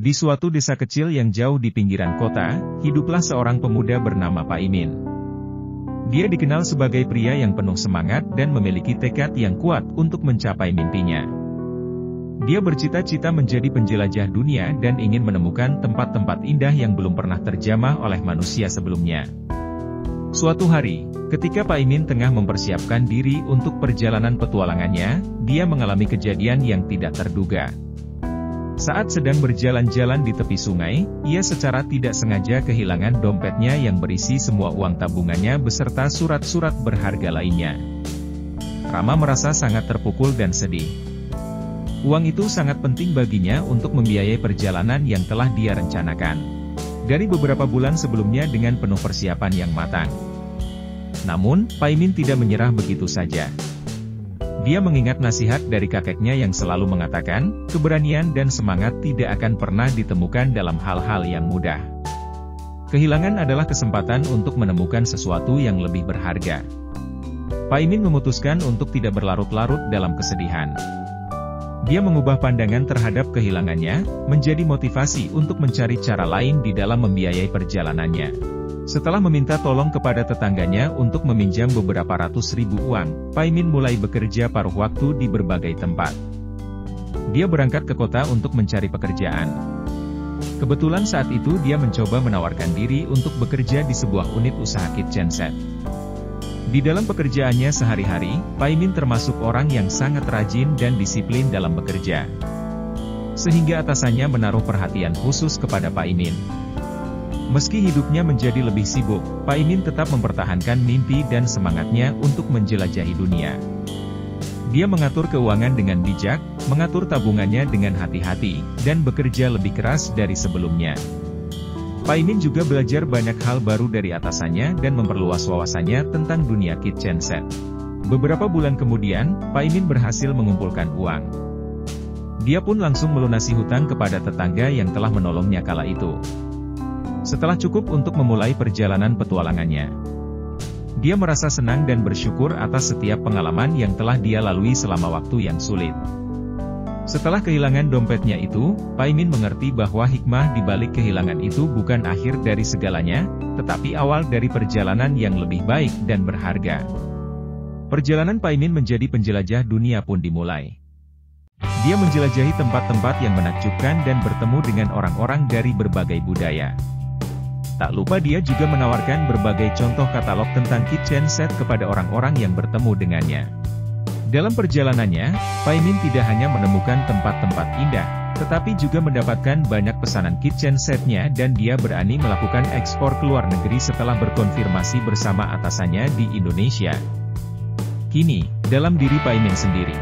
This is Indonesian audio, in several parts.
Di suatu desa kecil yang jauh di pinggiran kota, hiduplah seorang pemuda bernama Pak Imin. Dia dikenal sebagai pria yang penuh semangat dan memiliki tekad yang kuat untuk mencapai mimpinya. Dia bercita-cita menjadi penjelajah dunia dan ingin menemukan tempat-tempat indah yang belum pernah terjamah oleh manusia sebelumnya. Suatu hari, ketika Pak Imin tengah mempersiapkan diri untuk perjalanan petualangannya, dia mengalami kejadian yang tidak terduga. Saat sedang berjalan-jalan di tepi sungai, ia secara tidak sengaja kehilangan dompetnya yang berisi semua uang tabungannya beserta surat-surat berharga lainnya. Rama merasa sangat terpukul dan sedih. Uang itu sangat penting baginya untuk membiayai perjalanan yang telah dia rencanakan dari beberapa bulan sebelumnya dengan penuh persiapan yang matang. Namun, Pak Imin tidak menyerah begitu saja. Dia mengingat nasihat dari kakeknya yang selalu mengatakan, keberanian dan semangat tidak akan pernah ditemukan dalam hal-hal yang mudah. Kehilangan adalah kesempatan untuk menemukan sesuatu yang lebih berharga. Pak Imin memutuskan untuk tidak berlarut-larut dalam kesedihan. Dia mengubah pandangan terhadap kehilangannya, menjadi motivasi untuk mencari cara lain di dalam membiayai perjalanannya. Setelah meminta tolong kepada tetangganya untuk meminjam beberapa ratus ribu uang, Pak Imin mulai bekerja paruh waktu di berbagai tempat. Dia berangkat ke kota untuk mencari pekerjaan. Kebetulan saat itu dia mencoba menawarkan diri untuk bekerja di sebuah unit usaha kitchen set. Di dalam pekerjaannya sehari-hari, Pak Imin termasuk orang yang sangat rajin dan disiplin dalam bekerja. Sehingga atasannya menaruh perhatian khusus kepada Pak Imin. Meski hidupnya menjadi lebih sibuk, Pak Imin tetap mempertahankan mimpi dan semangatnya untuk menjelajahi dunia. Dia mengatur keuangan dengan bijak, mengatur tabungannya dengan hati-hati, dan bekerja lebih keras dari sebelumnya. Pak Imin juga belajar banyak hal baru dari atasannya dan memperluas wawasannya tentang dunia kitchen set. Beberapa bulan kemudian, Pak Imin berhasil mengumpulkan uang. Dia pun langsung melunasi hutang kepada tetangga yang telah menolongnya kala itu. Setelah cukup untuk memulai perjalanan petualangannya, dia merasa senang dan bersyukur atas setiap pengalaman yang telah dia lalui selama waktu yang sulit. Setelah kehilangan dompetnya itu, Pak Imin mengerti bahwa hikmah di balik kehilangan itu bukan akhir dari segalanya, tetapi awal dari perjalanan yang lebih baik dan berharga. Perjalanan Pak Imin menjadi penjelajah dunia pun dimulai. Dia menjelajahi tempat-tempat yang menakjubkan dan bertemu dengan orang-orang dari berbagai budaya. Tak lupa dia juga menawarkan berbagai contoh katalog tentang kitchen set kepada orang-orang yang bertemu dengannya. Dalam perjalanannya, Pak Imin tidak hanya menemukan tempat-tempat indah, tetapi juga mendapatkan banyak pesanan kitchen setnya dan dia berani melakukan ekspor ke luar negeri setelah berkonfirmasi bersama atasannya di Indonesia. Kini, dalam diri Pak Imin sendiri,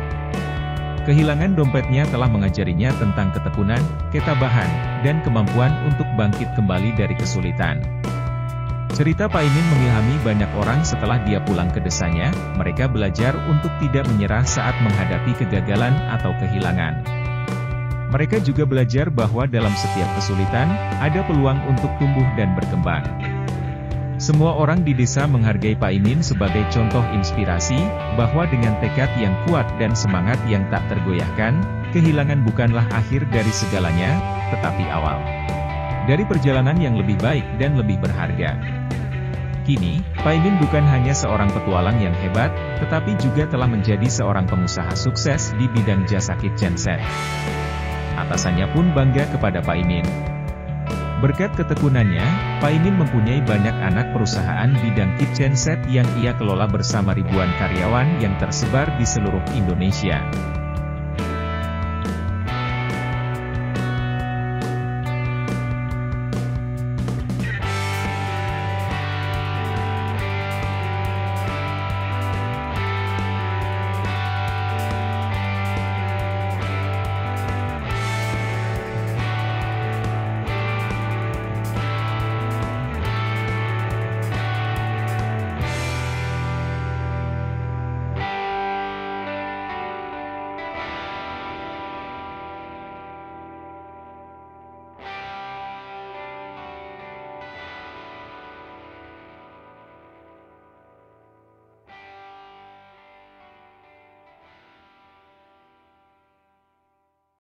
kehilangan dompetnya telah mengajarinya tentang ketekunan, ketabahan, dan kemampuan untuk bangkit kembali dari kesulitan. Cerita Pak Imin mengilhami banyak orang setelah dia pulang ke desanya, mereka belajar untuk tidak menyerah saat menghadapi kegagalan atau kehilangan. Mereka juga belajar bahwa dalam setiap kesulitan, ada peluang untuk tumbuh dan berkembang. Semua orang di desa menghargai Pak Imin sebagai contoh inspirasi, bahwa dengan tekad yang kuat dan semangat yang tak tergoyahkan, kehilangan bukanlah akhir dari segalanya, tetapi awal dari perjalanan yang lebih baik dan lebih berharga. Kini, Pak Imin bukan hanya seorang petualang yang hebat, tetapi juga telah menjadi seorang pengusaha sukses di bidang jasa kitchen set. Atasannya pun bangga kepada Pak Imin. Berkat ketekunannya, Pak Imin mempunyai banyak anak perusahaan bidang kitchen set yang ia kelola bersama ribuan karyawan yang tersebar di seluruh Indonesia.